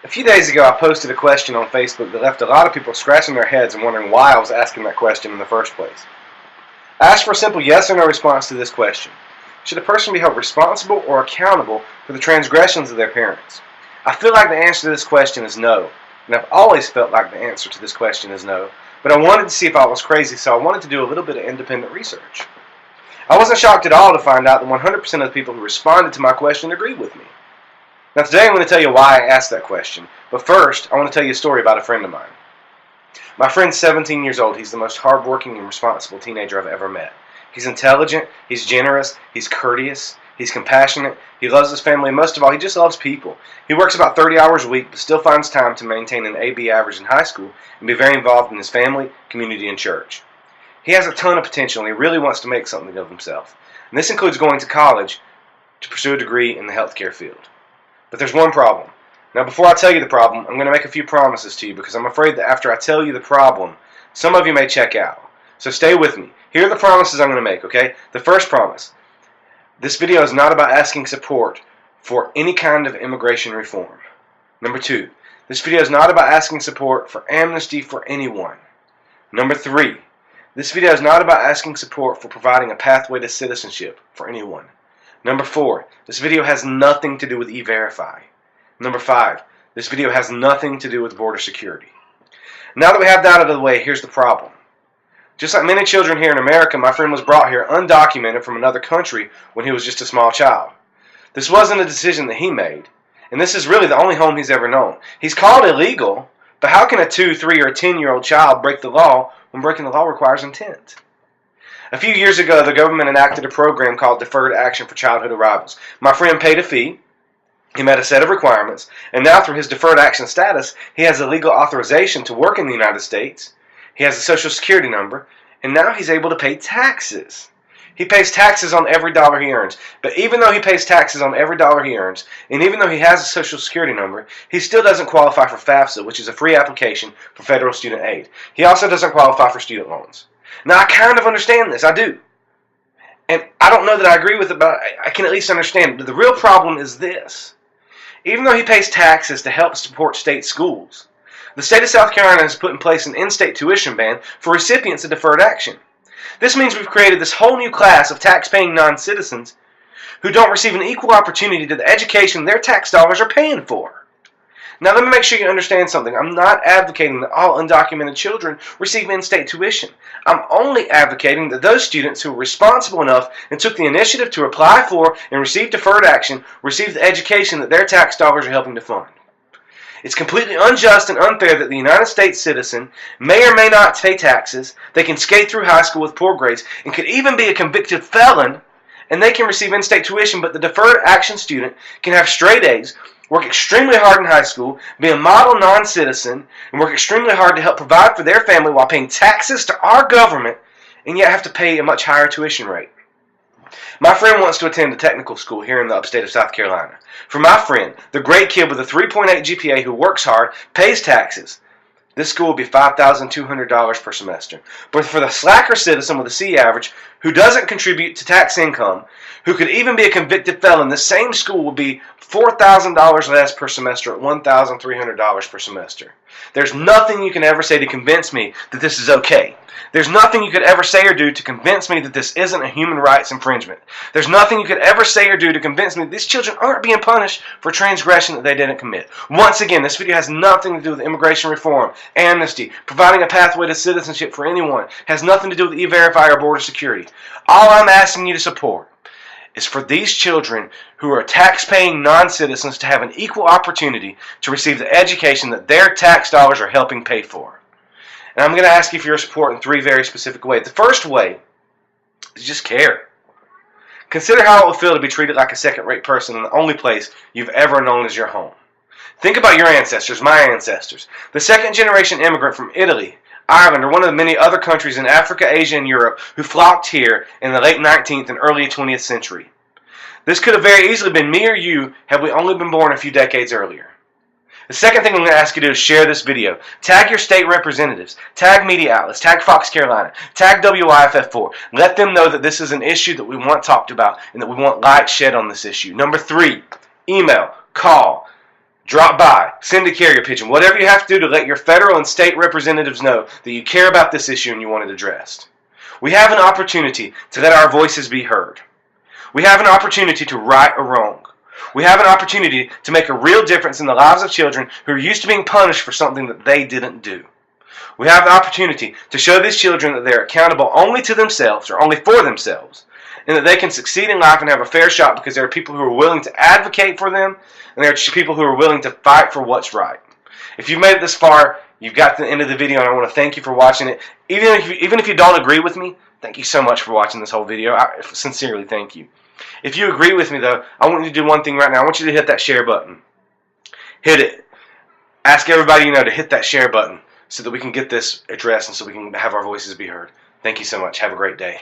A few days ago, I posted a question on Facebook that left a lot of people scratching their heads and wondering why I was asking that question in the first place. I asked for a simple yes or no response to this question. Should a person be held responsible or accountable for the transgressions of their parents? I feel like the answer to this question is no, and I've always felt like the answer to this question is no, but I wanted to see if I was crazy, so I wanted to do a little bit of independent research. I wasn't shocked at all to find out that 100% of the people who responded to my question agreed with me. Now today I'm going to tell you why I asked that question, but first I want to tell you a story about a friend of mine. My friend's 17 years old. He's the most hardworking and responsible teenager I've ever met. He's intelligent, he's generous, he's courteous, he's compassionate, he loves his family, and most of all, he just loves people. He works about 30 hours a week, but still finds time to maintain an AB average in high school and be very involved in his family, community, and church. He has a ton of potential, and he really wants to make something of himself. And this includes going to college to pursue a degree in the healthcare field. But there's one problem. Now, before I tell you the problem, I'm going to make a few promises to you because I'm afraid that after I tell you the problem, some of you may check out. So stay with me. Here are the promises I'm going to make, okay? The first promise. This video is not about asking support for any kind of immigration reform. Number two. This video is not about asking support for amnesty for anyone. Number three. This video is not about asking support for providing a pathway to citizenship for anyone. Number four. This video has nothing to do with E-Verify. Number five. This video has nothing to do with border security. Now that we have that out of the way, here's the problem. Just like many children here in America, my friend was brought here undocumented from another country when he was just a small child. This wasn't a decision that he made, and this is really the only home he's ever known. He's called illegal, but how can a 2, 3, or a 10-year-old child break the law when breaking the law requires intent? A few years ago, the government enacted a program called Deferred Action for Childhood Arrivals. My friend paid a fee, he met a set of requirements, and now through his deferred action status, he has a legal authorization to work in the United States. He has a social security number, and now he's able to pay taxes. He pays taxes on every dollar he earns. But even though he pays taxes on every dollar he earns, and even though he has a social security number, he still doesn't qualify for FAFSA, which is a free application for federal student aid. He also doesn't qualify for student loans. Now, I kind of understand this. I do. And I don't know that I agree with it, but I can at least understand it. The real problem is this. Even though he pays taxes to help support state schools, the state of South Carolina has put in place an in-state tuition ban for recipients of deferred action. This means we've created this whole new class of tax-paying non-citizens who don't receive an equal opportunity to the education their tax dollars are paying for. Now let me make sure you understand something. I'm not advocating that all undocumented children receive in-state tuition. I'm only advocating that those students who were responsible enough and took the initiative to apply for and receive deferred action receive the education that their tax dollars are helping to fund. It's completely unjust and unfair that the United States citizen may or may not pay taxes, they can skate through high school with poor grades, and could even be a convicted felon, and they can receive in-state tuition, but the deferred action student can have straight A's, work extremely hard in high school, be a model non-citizen, and work extremely hard to help provide for their family while paying taxes to our government, and yet have to pay a much higher tuition rate. My friend wants to attend a technical school here in the upstate of South Carolina. For my friend, the great kid with a 3.8 GPA who works hard, pays taxes, this school will be $5,200 per semester. But for the slacker citizen with a C average who doesn't contribute to tax income, who could even be a convicted felon, the same school will be $4,000 less per semester at $1,300 per semester. There's nothing you can ever say to convince me that this is okay. There's nothing you could ever say or do to convince me that this isn't a human rights infringement. There's nothing you could ever say or do to convince me that these children aren't being punished for transgression that they didn't commit. Once again, this video has nothing to do with immigration reform, amnesty, providing a pathway to citizenship for anyone. It has nothing to do with E-Verify or border security. All I'm asking you to support is for these children who are tax-paying non-citizens to have an equal opportunity to receive the education that their tax dollars are helping pay for. And I'm going to ask you for your support in three very specific ways. The first way is just care. Consider how it will feel to be treated like a second-rate person in the only place you've ever known as your home. Think about your ancestors, my ancestors. The second-generation immigrant from Italy, Ireland, or one of the many other countries in Africa, Asia, and Europe who flocked here in the late 19th and early 20th century. This could have very easily been me or you had we only been born a few decades earlier. The second thing I'm going to ask you to do is share this video. Tag your state representatives. Tag media outlets. Tag Fox Carolina. Tag WIFF4. Let them know that this is an issue that we want talked about and that we want light shed on this issue. Number 3, email, call, Drop by, send a carrier pigeon, whatever you have to do to let your federal and state representatives know that you care about this issue and you want it addressed. We have an opportunity to let our voices be heard. We have an opportunity to right a wrong. We have an opportunity to make a real difference in the lives of children who are used to being punished for something that they didn't do. We have the opportunity to show these children that they're accountable only to themselves or only for themselves, and that they can succeed in life and have a fair shot because there are people who are willing to advocate for them, and there are people who are willing to fight for what's right. If you've made it this far, you've got to the end of the video, and I want to thank you for watching it. Even if you don't agree with me, thank you so much for watching this whole video. I sincerely thank you. If you agree with me, though, I want you to do one thing right now. I want you to hit that share button. Hit it. Ask everybody you know to hit that share button so that we can get this addressed and so we can have our voices be heard. Thank you so much. Have a great day.